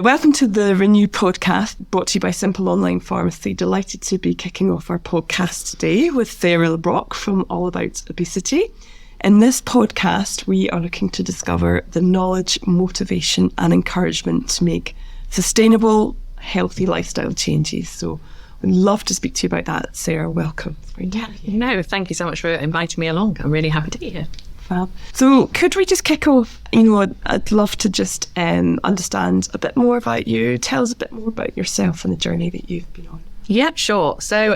Welcome to the Renu podcast, brought to you by Simple Online Pharmacy. Delighted to be kicking off our podcast today with Brocq from All About Obesity. In this podcast, we are looking to discover the knowledge, motivation and encouragement to make sustainable, healthy lifestyle changes. So we'd love to speak to you about that. Sarah, welcome. No, thank you so much for inviting me along. I'm really happy to be here. Fab. So could we just kick off? I'd love to just understand a bit more about you. Tell us a bit more about yourself and the journey that you've been on. Yeah, sure. So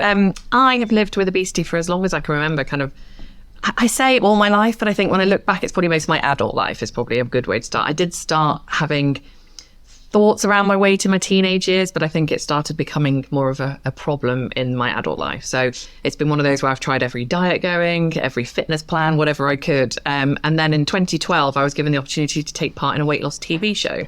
I have lived with obesity for as long as I can remember, I say all my life, but I think when I look back, it's probably most of my adult life is probably a good way to start. I did start having thoughts around my weight in my teenage years, but I think it started becoming more of a problem in my adult life. So it's been one of those where I've tried every diet going, every fitness plan, whatever I could. And then in 2012, I was given the opportunity to take part in a weight loss TV show.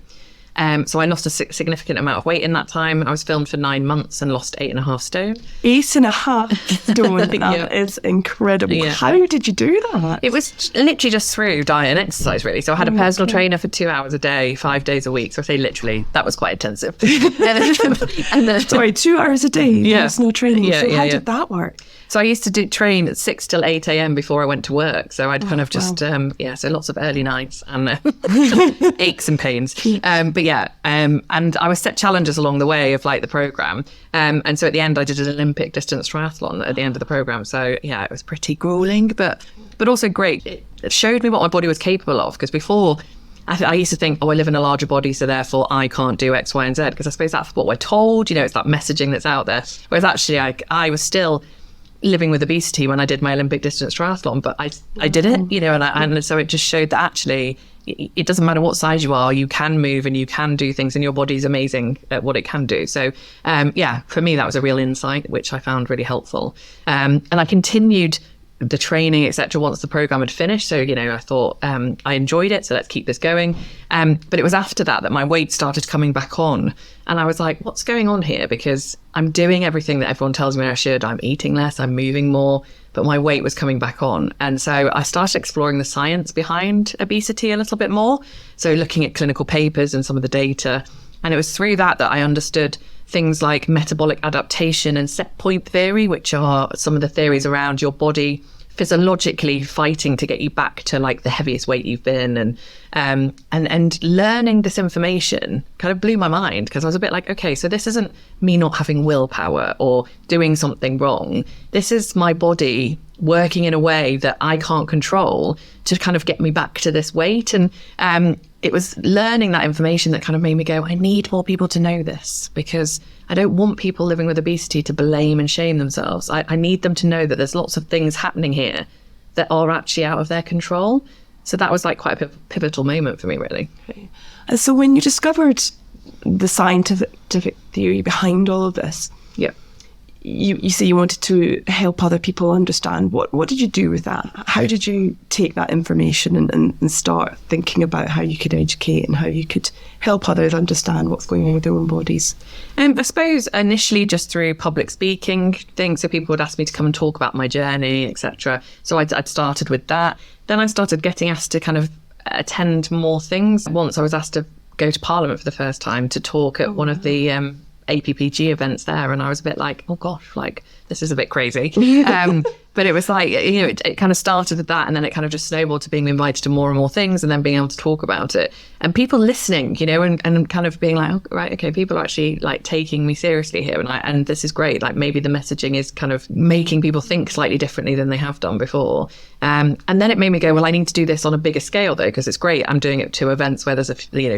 So I lost a significant amount of weight in that time. I was filmed for 9 months and lost 8.5 stone. 8.5 stone. That is incredible. Yeah. How did you do that? It was literally just through diet and exercise, really. So I had a personal trainer for 2 hours a day, 5 days a week. So I say literally, that was quite intensive. Sorry, 2 hours a day, personal training. Yeah, so how did that work? So I used to train at 6 till 8 a.m. before I went to work. So I'd kind of just, so lots of early nights and aches and pains. And I was set challenges along the way of like the program. And so at the end, I did an Olympic distance triathlon at the end of the program. So yeah, it was pretty grueling, but also great. It showed me what my body was capable of, because before I used to think, I live in a larger body, so therefore I can't do X, Y, and Z, because I suppose that's what we're told, it's that messaging that's out there. Whereas actually I was still living with obesity when I did my Olympic distance triathlon, but I did it, and so it just showed that actually it doesn't matter what size you are, you can move and you can do things, and your body's amazing at what it can do. So for me, that was a real insight, which I found really helpful. And I continued the training, etc. once the program had finished. So, I thought I enjoyed it, so let's keep this going. But it was after that my weight started coming back on. And I was like, what's going on here? Because I'm doing everything that everyone tells me I should. I'm eating less, I'm moving more, but my weight was coming back on. And so I started exploring the science behind obesity a little bit more. So looking at clinical papers and some of the data. And it was through that I understood things like metabolic adaptation and set point theory, which are some of the theories around your body physiologically fighting to get you back to like the heaviest weight you've been. And learning this information kind of blew my mind, because I was a bit like, okay, so this isn't me not having willpower or doing something wrong. This is my body working in a way that I can't control to kind of get me back to this weight. And it was learning that information that kind of made me go, I need more people to know this, because I don't want people living with obesity to blame and shame themselves. I need them to know that there's lots of things happening here that are actually out of their control. So that was like quite a pivotal moment for me, really. Okay. And so when you discovered the scientific theory behind all of this, you say you wanted to help other people understand. What did you do with that? How did you take that information and start thinking about how you could educate and how you could help others understand what's going on with their own bodies? I suppose initially just through public speaking things. So people would ask me to come and talk about my journey, etc. So I'd started with that. Then I started getting asked to kind of attend more things. Once I was asked to go to Parliament for the first time to talk at one of the APPG events there, and I was a bit like, oh gosh, like this is a bit crazy. But it was like, it kind of started with that, and then it kind of just snowballed to being invited to more and more things, and then being able to talk about it, and people listening, and kind of being like, oh, right, okay, people are actually like taking me seriously here, and this is great. Like maybe the messaging is kind of making people think slightly differently than they have done before. And then it made me go, well, I need to do this on a bigger scale though, because it's great. I'm doing it to events where there's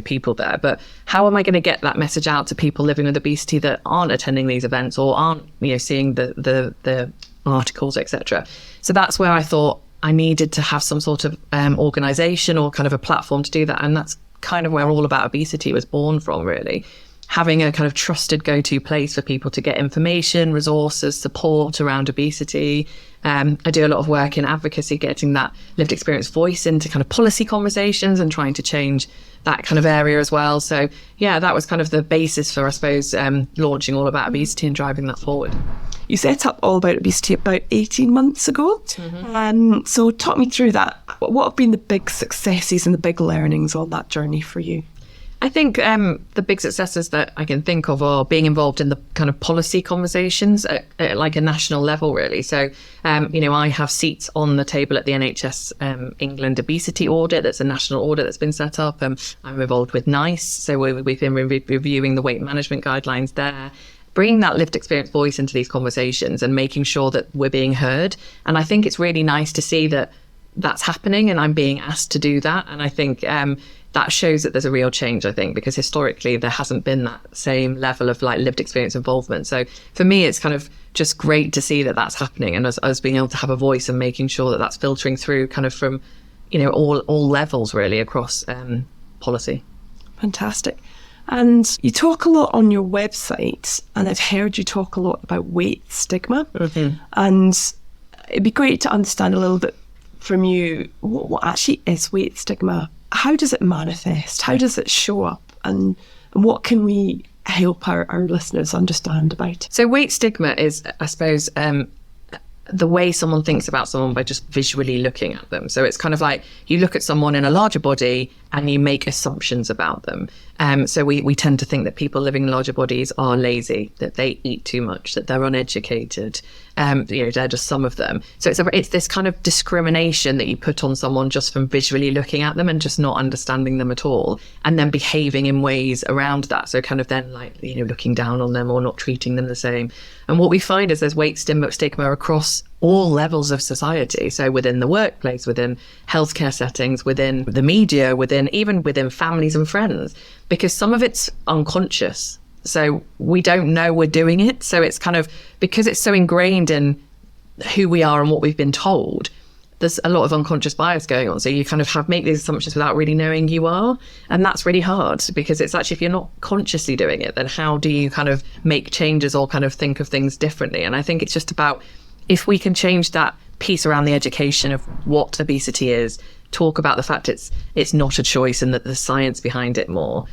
people there, but how am I going to get that message out to people living with obesity that aren't attending these events or aren't, seeing the articles, etc. So that's where I thought I needed to have some sort of organisation or kind of a platform to do that. And that's kind of where All About Obesity was born from, really. Having a kind of trusted go-to place for people to get information, resources, support around obesity. I do a lot of work in advocacy, getting that lived experience voice into kind of policy conversations and trying to change that kind of area as well. So yeah, that was kind of the basis for, I suppose, launching All About Obesity and driving that forward. You set up All About Obesity about 18 months ago. Mm-hmm. So talk me through that. What have been the big successes and the big learnings on that journey for you? I think the big successes that I can think of are being involved in the kind of policy conversations at like a national level, really. So, I have seats on the table at the NHS England obesity audit. That's a national audit that's been set up. I'm involved with NICE. So we've been reviewing the weight management guidelines there. Bringing that lived experience voice into these conversations and making sure that we're being heard. And I think it's really nice to see that that's happening and I'm being asked to do that. And I think that shows that there's a real change, I think, because historically there hasn't been that same level of like lived experience involvement. So for me, it's kind of just great to see that that's happening, and us being able to have a voice and making sure that that's filtering through kind of from, all levels really across policy. Fantastic. And you talk a lot on your website, and I've heard you talk a lot about weight stigma. Mm-hmm. And it'd be great to understand a little bit from you what actually is weight stigma. How does it manifest? How does it show up? And what can we help our listeners understand about it? So weight stigma is, I suppose, the way someone thinks about someone by just visually looking at them. So it's kind of like you look at someone in a larger body and you make assumptions about them. So we tend to think that people living in larger bodies are lazy, that they eat too much, that they're uneducated. They're just some of them. So it's this kind of discrimination that you put on someone just from visually looking at them and just not understanding them at all, and then behaving in ways around that. So kind of then looking down on them or not treating them the same. And what we find is there's weight stigma across all levels of society. So within the workplace, within healthcare settings, within the media, even within families and friends, because some of it's unconscious. So we don't know we're doing it. So it's kind of, because it's so ingrained in who we are and what we've been told, there's a lot of unconscious bias going on. So you kind of make these assumptions without really knowing you are. And that's really hard, because it's actually, if you're not consciously doing it, then how do you kind of make changes or kind of think of things differently? And I think it's just about, if we can change that piece around the education of what obesity is, talk about the fact it's not a choice and that there's science behind it more,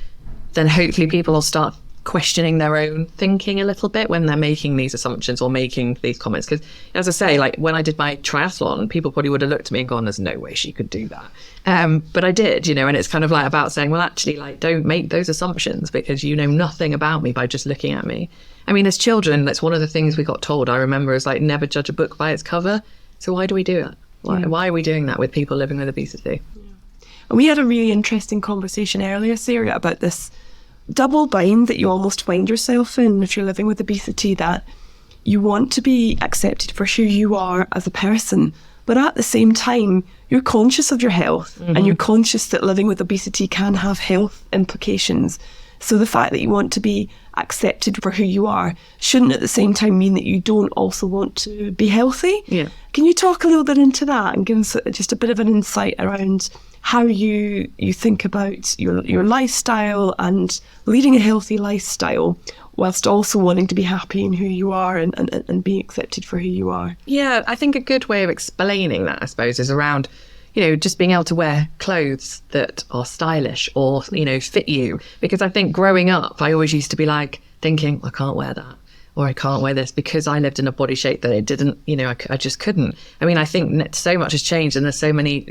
then hopefully people will start questioning their own thinking a little bit when they're making these assumptions or making these comments. Because as I say, like when I did my triathlon, people probably would have looked at me and gone, there's no way she could do that. But I did, and it's kind of like about saying, well, actually, like, don't make those assumptions, because you know nothing about me by just looking at me. I mean, as children, that's one of the things we got told, I remember, is like, never judge a book by its cover. So why do we do that? Why are we doing that with people living with obesity? Yeah. And we had a really interesting conversation earlier, Sarah, about this double bind that you almost find yourself in if you're living with obesity, that you want to be accepted for who you are as a person, but at the same time, you're conscious of your health, mm-hmm. and you're conscious that living with obesity can have health implications. So the fact that you want to be accepted for who you are shouldn't at the same time mean that you don't also want to be healthy. Yeah. Can you talk a little bit into that and give us just a bit of an insight around how you think about your lifestyle and leading a healthy lifestyle whilst also wanting to be happy in who you are and being accepted for who you are? Yeah, I think a good way of explaining that, I suppose, is around just being able to wear clothes that are stylish or, fit you. Because I think growing up, I always used to be like thinking, I can't wear that, or I can't wear this, because I lived in a body shape that it didn't, I just couldn't. I mean, I think so much has changed, and there's so many,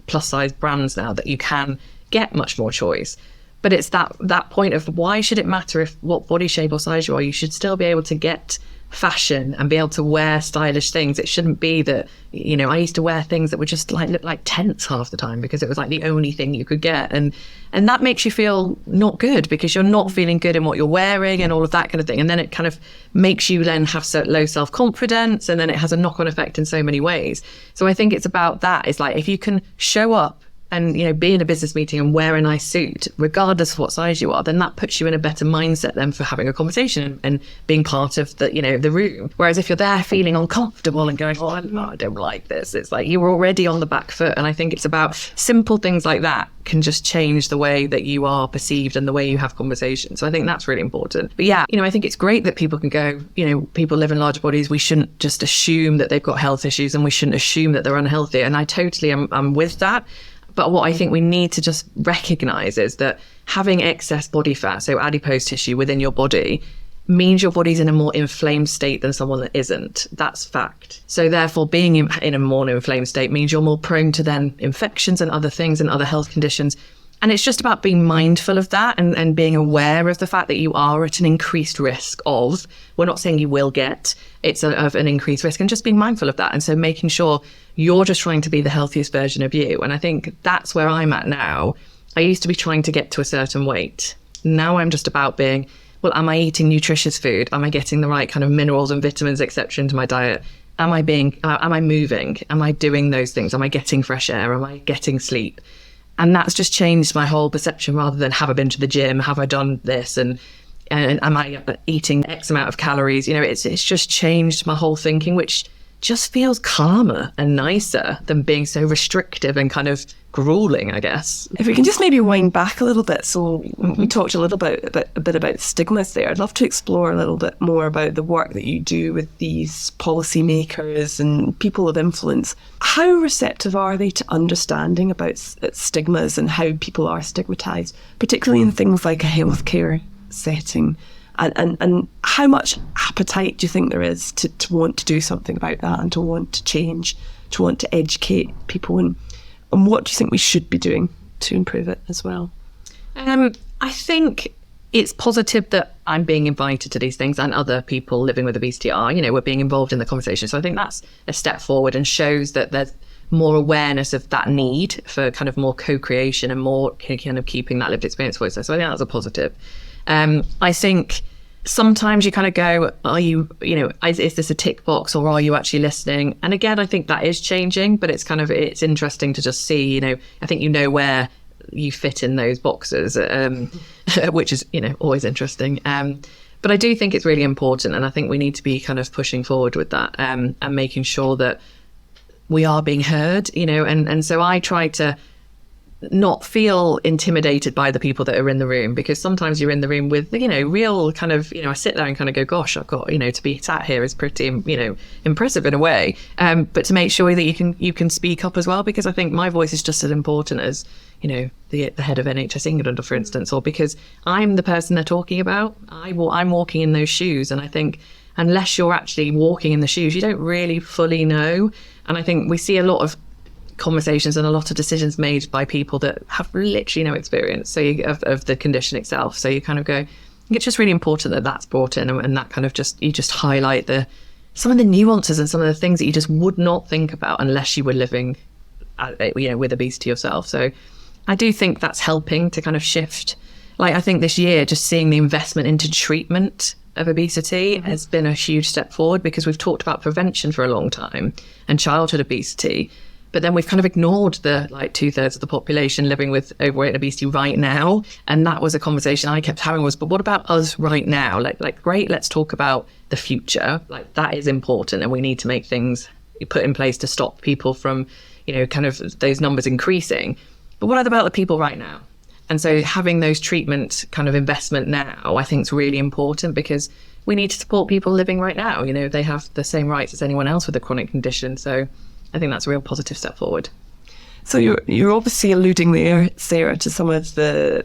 plus size brands now that you can get much more choice. But it's that point of, why should it matter what body shape or size you are? You should still be able to get fashion and be able to wear stylish things. It shouldn't be that, I used to wear things that were just like look like tents half the time, because it was like the only thing you could get, and that makes you feel not good, because you're not feeling good in what you're wearing and all of that kind of thing. And then it kind of makes you then have so low self-confidence, and then it has a knock-on effect in so many ways. So I think it's about that. It's like, if you can show up and be in a business meeting and wear a nice suit, regardless of what size you are, then that puts you in a better mindset then for having a conversation and being part of the the room. Whereas if you're there feeling uncomfortable and going, I don't like this, it's like you're already on the back foot. And I think it's about simple things like that can just change the way that you are perceived and the way you have conversations. So I think that's really important. But yeah, I think it's great that people can go, people live in larger bodies. We shouldn't just assume that they've got health issues, and we shouldn't assume that they're unhealthy. And I totally am with that. But what I think we need to just recognise is that having excess body fat, so adipose tissue within your body, means your body's in a more inflamed state than someone that isn't. That's fact. So therefore, being in a more inflamed state means you're more prone to then infections and other things and other health conditions. And it's just about being mindful of that and being aware of the fact that you are at an increased risk of, we're not saying you will get, it's of an increased risk, and just being mindful of that. And so making sure you're just trying to be the healthiest version of you. And I think that's where I'm at now. I used to be trying to get to a certain weight. Now I'm just about being, well, am I eating nutritious food? Am I getting the right kind of minerals and vitamins, etc., into my diet? Am I moving? Am I doing those things? Am I getting fresh air? Am I getting sleep? And that's just changed my whole perception, rather than have I been to the gym? Have I done this? And am I eating X amount of calories? You know, it's just changed my whole thinking, which just feels calmer and nicer than being so restrictive and kind of grueling, I guess. If we can just maybe wind back a little bit. So we talked a bit about stigmas there. I'd love to explore a little bit more about the work that you do with these policymakers and people of influence. How receptive are they to understanding about stigmas and how people are stigmatised, particularly in things like a healthcare setting? And how much appetite do you think there is to want to do something about that, and to want to change, to want to educate people? And what do you think we should be doing to improve it as well? I think it's positive that I'm being invited to these things, and other people living with obesity are, we're being involved in the conversation. So I think that's a step forward and shows that there's more awareness of that need for kind of more co-creation and more kind of keeping that lived experience voice. So I think that's a positive. I think sometimes you kind of go, are you, is this a tick box, or are you actually listening? And again, I think that is changing, but it's interesting to just see, I think where you fit in those boxes, which is, always interesting. But I do think it's really important, and I think we need to be kind of pushing forward with that, and making sure that we are being heard, and so I try to not feel intimidated by the people that are in the room, because sometimes you're in the room with, real kind of, I sit there and kind of go, gosh, I've got, to be sat here is pretty, impressive in a way. But to make sure that you can speak up as well, because I think my voice is just as important as, the head of NHS England, for instance, or because I'm the person they're talking about. I'm walking in those shoes. And I think unless you're actually walking in the shoes, you don't really fully know. And I think we see a lot of conversations and a lot of decisions made by people that have literally no experience of the condition itself. So you kind of go, it's just really important that that's brought in, and that kind of you just highlight some of the nuances and some of the things that you just would not think about unless you were living with obesity yourself. So I do think that's helping to kind of shift. Like, I think this year, just seeing the investment into treatment of obesity has been a huge step forward, because we've talked about prevention for a long time and childhood obesity. But then we've kind of ignored the 2/3 of the population living with overweight and obesity right now. And that was a conversation I kept having was, but what about us right now? Like great, let's talk about the future. Like, that is important, and we need to make things put in place to stop people from, kind of those numbers increasing. But what about the people right now? And so having those treatment kind of investment now, I think is really important, because we need to support people living right now. They have the same rights as anyone else with a chronic condition. So I think that's a real positive step forward. So you're obviously alluding there, Sarah, to some of the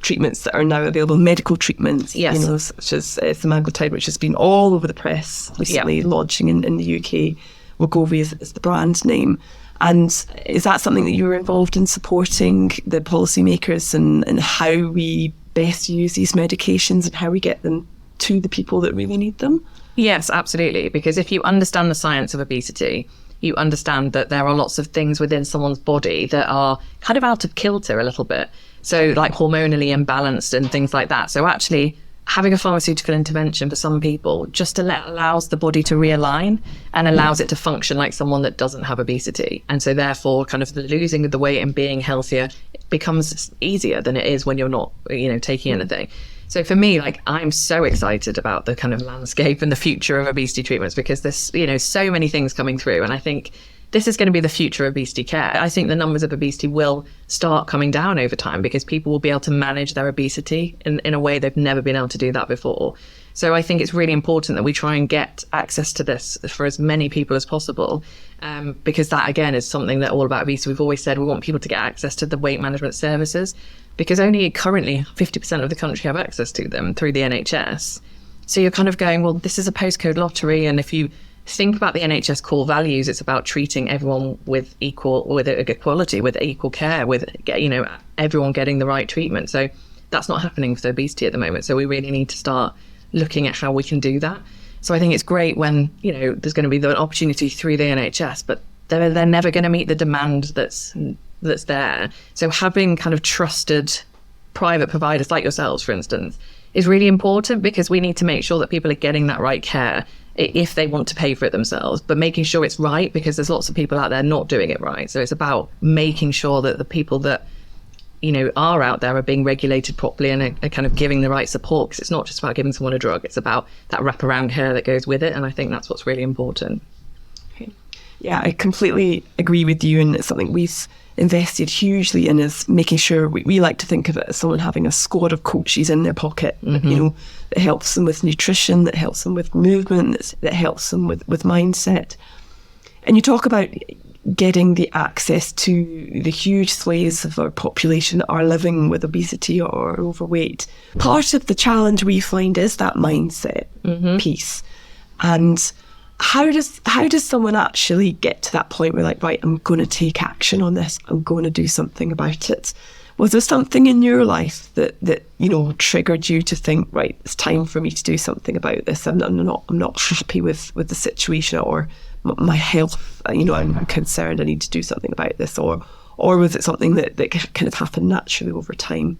treatments that are now available, medical treatments, yes. Such as semaglutide, which has been all over the press recently, launching in the UK. Wegovy is the brand name. And is that something that you were involved in supporting the policymakers and how we best use these medications and how we get them to the people that really need them? Yes, absolutely. Because if you understand the science of obesity, you understand that there are lots of things within someone's body that are kind of out of kilter a little bit. So like hormonally imbalanced and things like that. So actually having a pharmaceutical intervention for some people just allows the body to realign and allows it to function like someone that doesn't have obesity. And so therefore kind of the losing of the weight and being healthier becomes easier than it is when you're not, taking anything. So for me, I'm so excited about the kind of landscape and the future of obesity treatments, because there's, so many things coming through. And I think this is going to be the future of obesity care. I think the numbers of obesity will start coming down over time, because people will be able to manage their obesity in a way they've never been able to do that before. So I think it's really important that we try and get access to this for as many people as possible, because that, again, is something that all about obesity. We've always said we want people to get access to the weight management services, because only currently 50% of the country have access to them through the NHS. So you're kind of going, well, this is a postcode lottery, and if you think about the NHS core values, it's about treating everyone with equality, with equal care, with, you know, everyone getting the right treatment. So that's not happening with obesity at the moment. So we really need to start looking at how we can do that. So I think it's great when, you know, there's going to be the opportunity through the NHS, but they're never going to meet the demand that's there. So having kind of trusted private providers like yourselves, for instance, is really important, because we need to make sure that people are getting that right care if they want to pay for it themselves, but making sure it's right, because there's lots of people out there not doing it right. So it's about making sure that the people that, you know, are out there are being regulated properly and are kind of giving the right support, because it's not just about giving someone a drug, it's about that wraparound care that goes with it. And I think that's what's really important. Yeah, I completely agree with you, and it's something we've invested hugely in, is making sure we like to think of it as someone having a squad of coaches in their pocket, you know, that helps them with nutrition, that helps them with movement, that helps them with mindset. And you talk about getting the access to the huge swathes of our population that are living with obesity or overweight. Part of the challenge we find is that mindset piece. And how does someone actually get to that point where, like, right, I'm going to take action on this, I'm going to do something about it? Was there something in your life that you know, triggered you to think, right, it's time for me to do something about this? I'm not happy with the situation, or my health, you know, I'm concerned, I need to do something about this, or was it something that kind of happened naturally over time?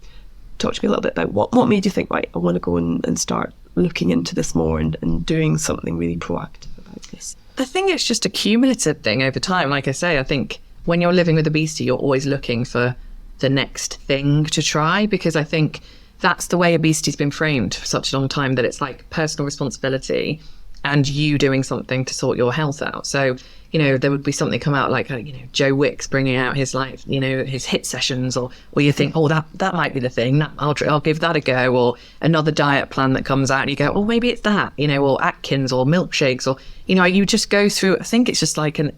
Talk to me a little bit about what made you think, right, I want to go and start looking into this more and doing something really proactive about this. I think it's just a cumulative thing over time. Like I say, I think when you're living with obesity, you're always looking for the next thing to try, because I think that's the way obesity's been framed for such a long time, that it's like personal responsibility and you doing something to sort your health out. So, you know, there would be something come out like, you know, Joe Wicks bringing out his, like, you know, his HIIT sessions, or you think, oh, that might be the thing, I'll give that a go, or another diet plan that comes out and you go, oh, maybe it's that, you know, or Atkins or milkshakes, or, you know, you just go through, I think it's just like an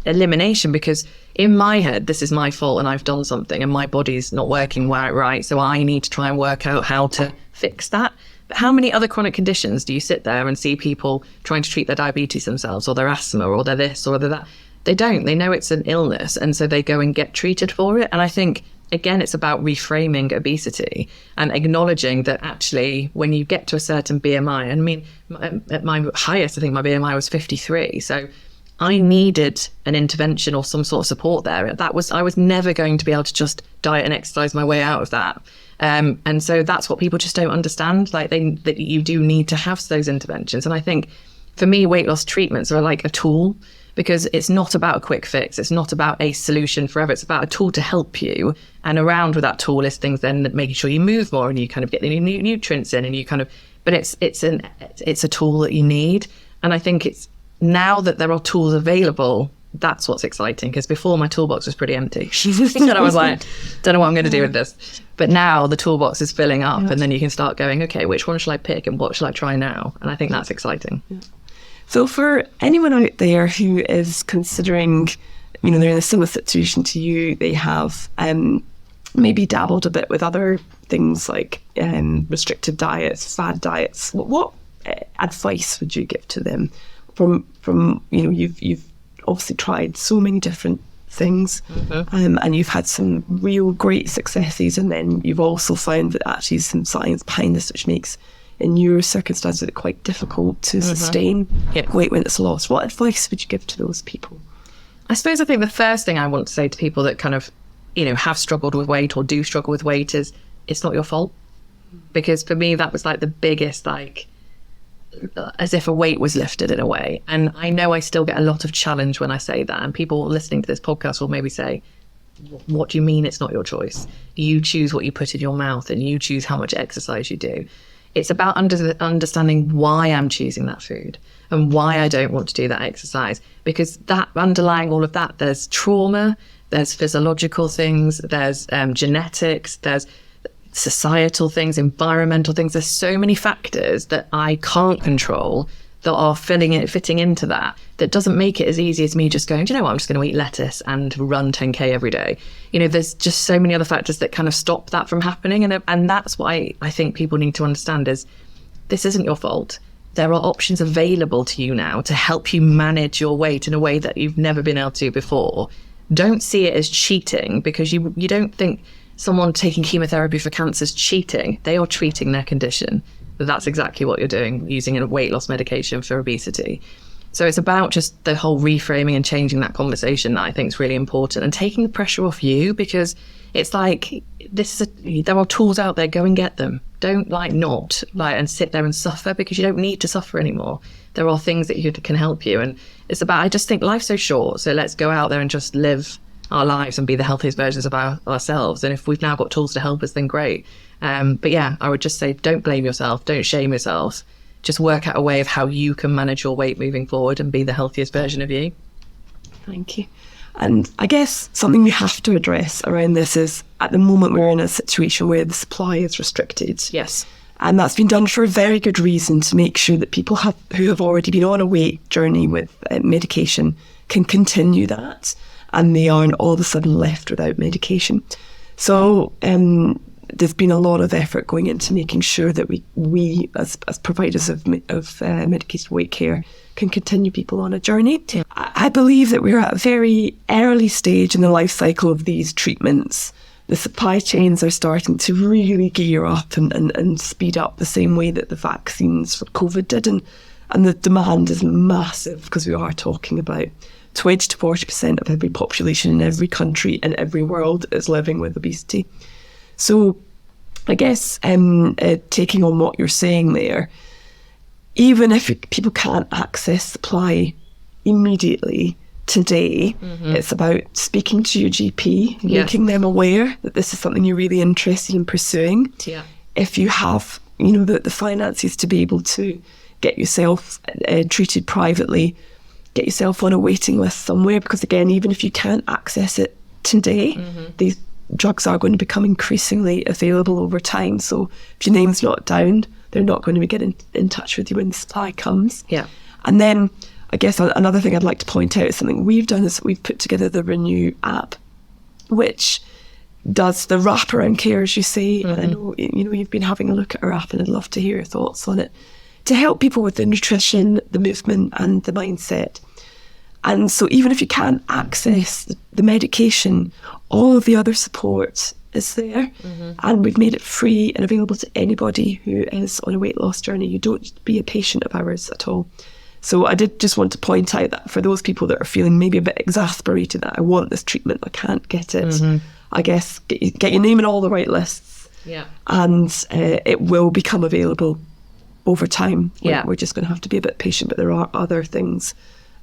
elimination, because in my head, this is my fault and I've done something and my body's not working right, so I need to try and work out how to fix that. But how many other chronic conditions do you sit there and see people trying to treat their diabetes themselves, or their asthma, or their this, or their that? They don't. They know it's an illness, and so they go and get treated for it. And I think, again, it's about reframing obesity and acknowledging that actually when you get to a certain BMI, I mean, at my highest, I think my BMI was 53. So I needed an intervention or some sort of support there. I was never going to be able to just diet and exercise my way out of that. And so that's what people just don't understand, like that you do need to have those interventions. And I think for me, weight loss treatments are like a tool, because it's not about a quick fix. It's not about a solution forever. It's about a tool to help you. And around with that tool is things then making sure you move more and you kind of get the nutrients in, and you kind of, but it's a tool that you need. And I think it's now that there are tools available, that's what's exciting, because before my toolbox was pretty empty. And I was like, don't know what I'm going to do with this. But now the toolbox is filling up, and then you can start going, okay, which one shall I pick and what shall I try now? And I think that's exciting. Yeah. So for anyone out there who is considering, you know, they're in a similar situation to you, they have maybe dabbled a bit with other things like restrictive diets, fad diets, what advice would you give to them? From you know, you've obviously tried so many different things, and you've had some real great successes, and then you've also found that actually some science behind this, which makes, in your circumstances, it quite difficult to sustain weight when it's lost. What advice would you give to those people? I suppose I think the first thing I want to say to people that kind of, you know, have struggled with weight or do struggle with weight is, it's not your fault. Because for me, that was like the biggest, like, as if a weight was lifted in a way. And I know I still get a lot of challenge when I say that, and people listening to this podcast will maybe say, what do you mean it's not your choice? You choose what you put in your mouth, and you choose how much exercise you do. It's about understanding why I'm choosing that food and why I don't want to do that exercise, because that underlying all of that, there's trauma, there's physiological things, there's genetics, there's societal things, environmental things. There's so many factors that I can't control that are fitting into that doesn't make it as easy as me just going, do you know what, I'm just going to eat lettuce and run 10k every day. You know, there's just so many other factors that kind of stop that from happening. And that's what I think people need to understand is, this isn't your fault. there are options available to you now to help you manage your weight in a way that you've never been able to before. Don't see it as cheating, because you don't think someone taking chemotherapy for cancer is cheating. They are treating their condition. But that's exactly what you're doing, using a weight loss medication for obesity. So it's about just the whole reframing and changing that conversation that I think is really important, and taking the pressure off you, because it's like, there are tools out there, go and get them. Don't and sit there and suffer, because you don't need to suffer anymore. There are things that can help you. And it's about, I just think life's so short. So let's go out there and just live our lives and be the healthiest versions of ourselves. And if we've now got tools to help us, then great. But yeah, I would just say, don't blame yourself. Don't shame yourself. Just work out a way of how you can manage your weight moving forward and be the healthiest version of you. Thank you. And I guess something we have to address around this is, at the moment we're in a situation where the supply is restricted. Yes. And that's been done for a very good reason, to make sure that people who have already been on a weight journey with medication can continue that, and they aren't all of a sudden left without medication. So there's been a lot of effort going into making sure that we as providers of medicated weight care can continue people on a journey. Yeah. I believe that we're at a very early stage in the life cycle of these treatments. The supply chains are starting to really gear up and speed up the same way that the vaccines for COVID did. And the demand is massive, because we are talking about 20 to 40% of every population in every country in every world is living with obesity. So I guess taking on what you're saying there, even if people can't access supply immediately today, it's about speaking to your GP, making them aware that this is something you're really interested in pursuing. Yeah. If you have, the finances to be able to get yourself treated privately, get yourself on a waiting list somewhere, because again, even if you can't access it today, these drugs are going to become increasingly available over time. So if your name's not down, they're not going to be getting in touch with you when the supply comes. Yeah. And then I guess another thing I'd like to point out is something we've done, is we've put together the Renu app, which does the wraparound care, as you say. And I know you've been having a look at our app, and I'd love to hear your thoughts on it, to help people with the nutrition, the movement and the mindset. And so even if you can't access the medication, all of the other support is there. And we've made it free and available to anybody who is on a weight loss journey. You don't need to be a patient of ours at all. So I did just want to point out that for those people that are feeling maybe a bit exasperated that I want this treatment, I can't get it, I guess get your name in all the right lists. Yeah. And it will become available over time. Yeah. We're just going to have to be a bit patient, but there are other things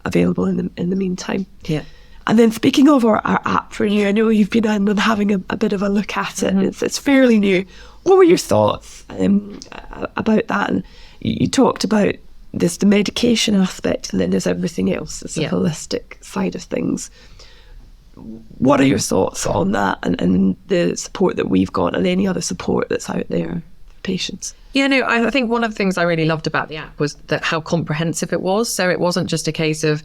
available in the meantime. Yeah. And then speaking of our app, Renu, I know you've been in and having a bit of a look at it. It's fairly new. What were your thoughts about that? And you talked about the medication aspect, and then there's everything else. It's the holistic side of things. What are your thoughts on that, and the support that we've got, and any other support that's out there for patients? Yeah, no, I think one of the things I really loved about the app was that how comprehensive it was. So it wasn't just a case of,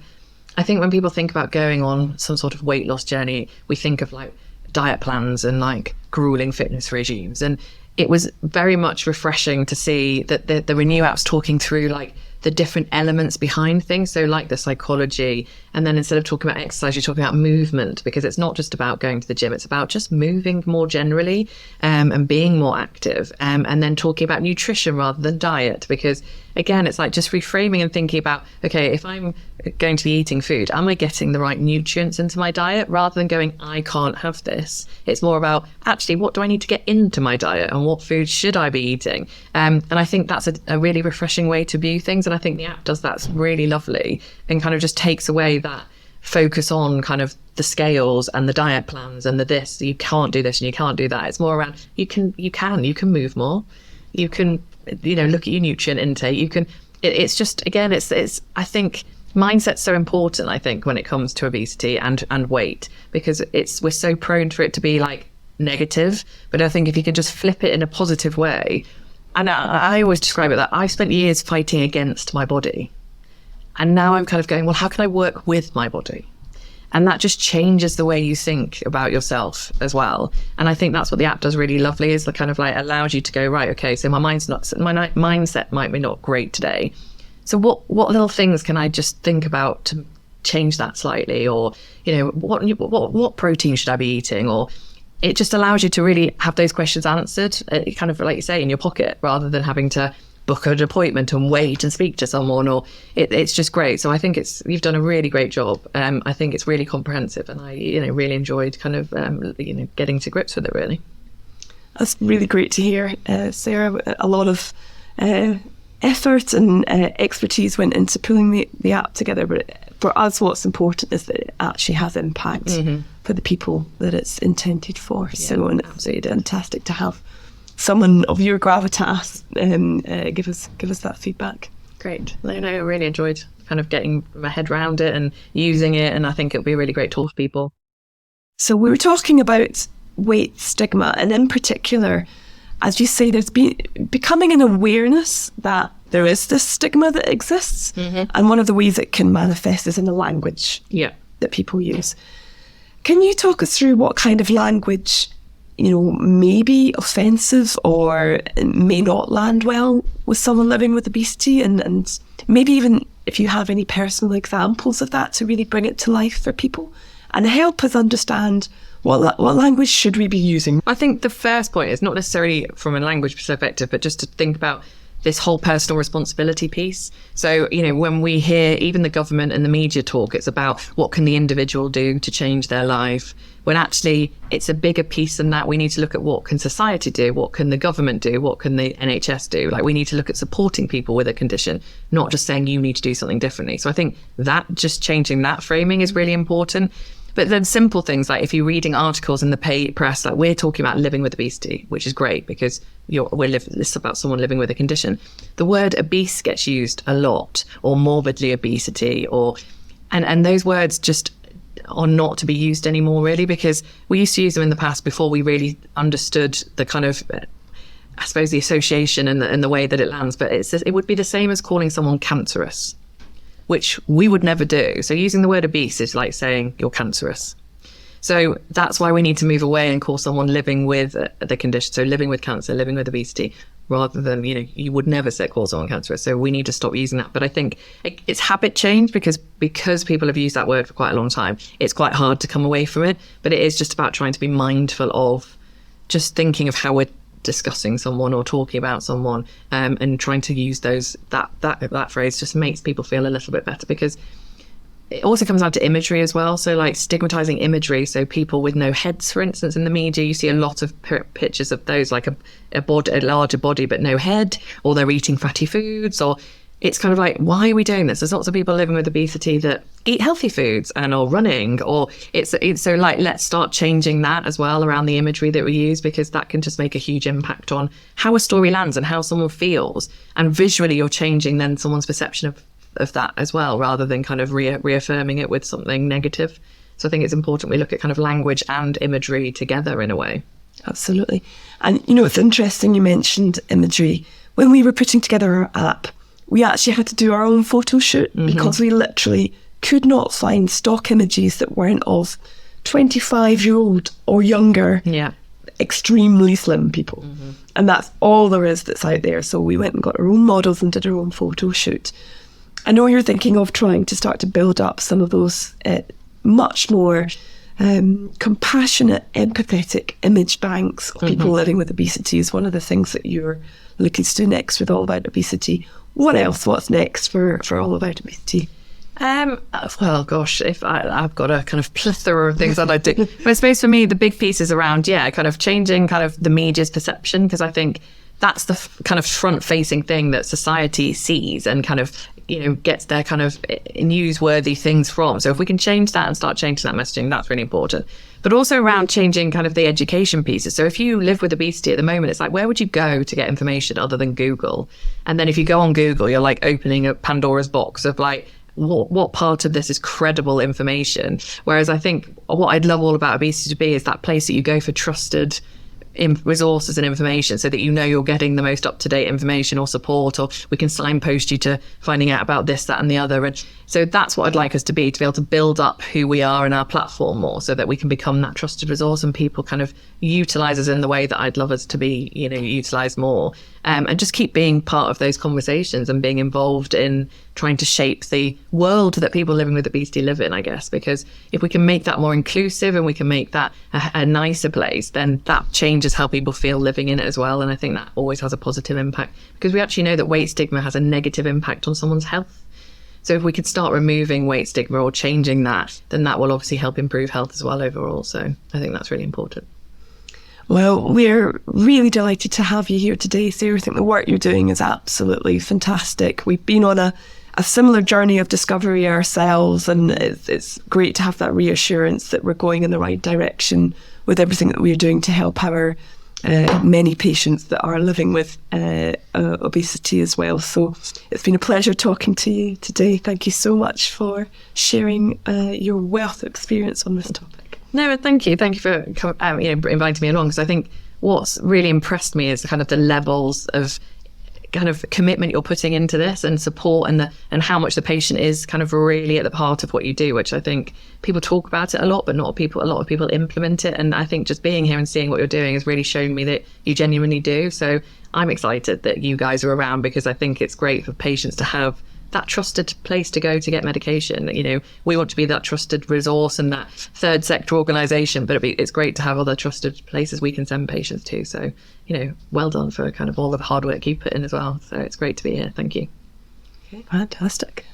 I think when people think about going on some sort of weight loss journey, we think of like diet plans and like grueling fitness regimes. And it was very much refreshing to see that the Renu app's talking through like the different elements behind things. So like the psychology, and then instead of talking about exercise, you're talking about movement, because it's not just about going to the gym, it's about just moving more generally and being more active, and then talking about nutrition rather than diet, because again, it's like just reframing and thinking about, okay, if I'm going to be eating food, am I getting the right nutrients into my diet, rather than going, I can't have this. It's more about, actually, what do I need to get into my diet, and what food should I be eating? And I think that's a really refreshing way to view things. And I think the app does that really lovely, and kind of just takes away that focus on kind of the scales and the diet plans and the you can't do this and you can't do that. It's more around, you can move more. You can, look at your nutrient intake. It's just, again, it's I think mindset's so important, I think, when it comes to obesity and weight, because we're so prone for it to be like negative. But I think if you can just flip it in a positive way, and I always describe it that I spent years fighting against my body. And now I'm kind of going, well, how can I work with my body? And that just changes the way you think about yourself as well. And I think that's what the app does really lovely, is the kind of like allows you to go, right, okay, so my mindset might be not great today. So what little things can I just think about to change that slightly? Or, what protein should I be eating? Or it just allows you to really have those questions answered, kind of like you say, in your pocket, rather than having to book an appointment and wait and speak to someone. Or it's just great. So I think you've done a really great job. I think it's really comprehensive, and I really enjoyed kind of getting to grips with it, really. That's really great to hear, Sarah. A lot of effort and expertise went into pulling the app together, but for us what's important is that it actually has impact for the people that it's intended for. Yeah, so absolutely fantastic to have someone of your gravitas give us that feedback. Great. I really enjoyed kind of getting my head around it and using it, and I think it'll be a really great tool for people. So we were talking about weight stigma, and in particular, as you say, there's becoming an awareness that there is this stigma that exists, and one of the ways it can manifest is in the language that people use. Can you talk us through what kind of language, may be offensive or may not land well with someone living with obesity, and maybe even if you have any personal examples of that to really bring it to life for people and help us understand what language should we be using? I think the first point is not necessarily from a language perspective, but just to think about this whole personal responsibility piece. So, when we hear even the government and the media talk, it's about what can the individual do to change their life, when actually it's a bigger piece than that. We need to look at what can society do, what can the government do, what can the NHS do. Like, we need to look at supporting people with a condition, not just saying you need to do something differently. So I think that just changing that framing is really important. But then simple things like if you're reading articles in the press, like we're talking about living with obesity, which is great because this is about someone living with a condition. The word obese gets used a lot, or morbidly obesity, and those words just are not to be used anymore, really, because we used to use them in the past before we really understood the kind of, I suppose, the association and the way that it lands. But it would be the same as calling someone cancerous, which we would never do. So using the word obese is like saying you're cancerous. So that's why we need to move away and call someone living with the condition, so living with cancer, living with obesity, rather than, you would never call someone cancerous. So we need to stop using that. But I think it's habit change because people have used that word for quite a long time. It's quite hard to come away from it, but it is just about trying to be mindful of just thinking of how we're discussing someone or talking about someone, and trying to use that phrase just makes people feel a little bit better, because it also comes down to imagery as well. So like stigmatizing imagery, so people with no heads, for instance, in the media, you see a lot of pictures of those, like a larger body but no head, or they're eating fatty foods, or it's kind of like, why are we doing this? There's lots of people living with obesity that eat healthy foods or running, or it's so like, let's start changing that as well around the imagery that we use, because that can just make a huge impact on how a story lands and how someone feels. And visually you're changing then someone's perception of that as well, rather than kind of reaffirming it with something negative. So I think it's important we look at kind of language and imagery together in a way. Absolutely. And it's interesting you mentioned imagery. When we were putting together our app, we actually had to do our own photo shoot because we literally could not find stock images that weren't of 25-year-old or younger, extremely slim people. And that's all there is that's out there. So we went and got our own models and did our own photo shoot. I know you're thinking of trying to start to build up some of those much more compassionate, empathetic image banks of people living with obesity is one of the things that you're looking to do next with All About Obesity. What else? What's next for All About Obesity? Well, gosh, if I've got a kind of plethora of things that I do. But I suppose for me, the big piece is around, kind of changing kind of the media's perception, because I think that's the kind of front-facing thing that society sees and kind of, gets their kind of newsworthy things from. So if we can change that and start changing that messaging, that's really important. But also around changing kind of the education pieces. So if you live with obesity at the moment, it's like, where would you go to get information other than Google? And then if you go on Google, you're like opening a Pandora's box of like, what part of this is credible information? Whereas I think what I'd love All About Obesity to be is that place that you go for trusted resources and information so that you know you're getting the most up-to-date information or support, or we can signpost you to finding out about this, that and the other. And so that's what I'd like us to be able to build up who we are in our platform more, so that we can become that trusted resource and people kind of utilize us in the way that I'd love us to be, utilized more, and just keep being part of those conversations and being involved in trying to shape the world that people living with obesity live in, I guess, because if we can make that more inclusive and we can make that a nicer place, then that changes how people feel living in it as well. And I think that always has a positive impact, because we actually know that weight stigma has a negative impact on someone's health. So if we could start removing weight stigma or changing that, then that will obviously help improve health as well overall. So I think that's really important. Well, we're really delighted to have you here today, Sarah. I think the work you're doing is absolutely fantastic. We've been on a similar journey of discovery ourselves, and it's great to have that reassurance that we're going in the right direction with everything that we're doing to help our many patients that are living with obesity as well. So it's been a pleasure talking to you today. Thank you so much for sharing your wealth of experience on this topic. No, thank you. Thank you for inviting me along, because I think what's really impressed me is kind of the levels of kind of commitment you're putting into this, and support, and how much the patient is kind of really at the heart of what you do, which I think people talk about it a lot, but a lot of people implement it. And I think just being here and seeing what you're doing has really shown me that you genuinely do. So I'm excited that you guys are around, because I think it's great for patients to have that trusted place to go to get medication. We want to be that trusted resource and that third sector organisation, but it's great to have other trusted places we can send patients to. So, well done for kind of all the hard work you put in as well. So it's great to be here. Thank you. Okay, fantastic.